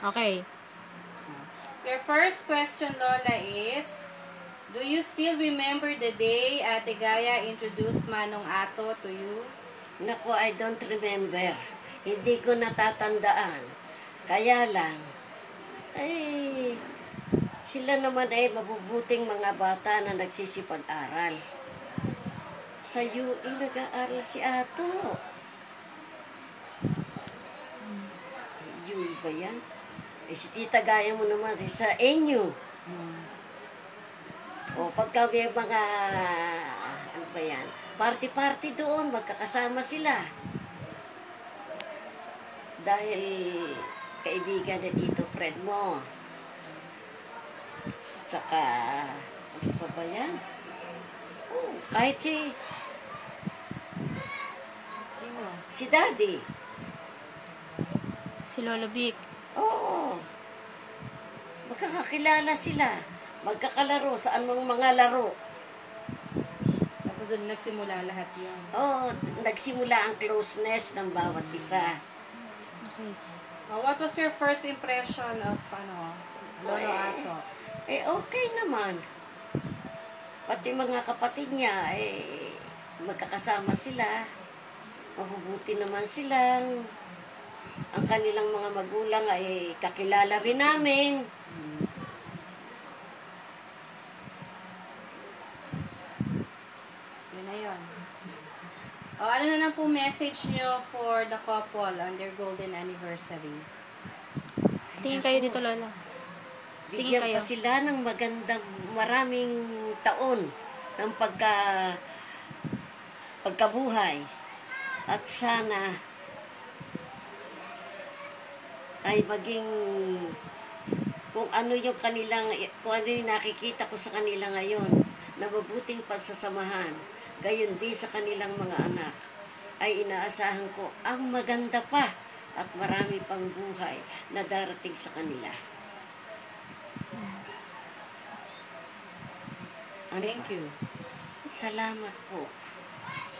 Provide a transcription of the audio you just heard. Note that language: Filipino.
Okay. Your first question, Lola, is, do you still remember the day Ate Gaya introduced Manong Ato to you? Naku, I don't remember. Hindi ko natatandaan. Kaya lang, ay, sila naman ay mabubuting mga bata na nagsisipag-aral. Sa UE nag-aaral si Ato. UE ba yan? Eh, si Tita Gaya mo naman, sa NU. O pagka may mga, ano ba yan, party-party doon, magkakasama sila. Dahil kaibigan ni Tito Fred mo. Tsaka, ano pa ba yan? Oh, kahit Sino? si Daddy. Si Lolo Vic. Oo. Magkakakilala sila. Magkakalaro sa anong mga laro. Tapos doon nagsimula lahat yun. Oo, nagsimula ang closeness ng bawat isa. Okay. What was your first impression of, Lolo Ato? Okay naman. Pati mga kapatid niya, magkakasama sila. Mabubuti naman silang. Ang kanilang mga magulang ay kakilala rin namin. Yun na yun. Ano na lang po message nyo for the couple on their golden anniversary? Tingin kayo dito, Lola. Tingin Bigyan kayo. pa sila ng magandang maraming taon ng pagkabuhay. At sana ay maging kung ano yung nakikita ko sa kanila ngayon na mabuting pagsasamahan, gayon din sa kanilang mga anak, ay inaasahan ko ang maganda pa at marami pang buhay na darating sa kanila. Ano Thank pa? you. Salamat po.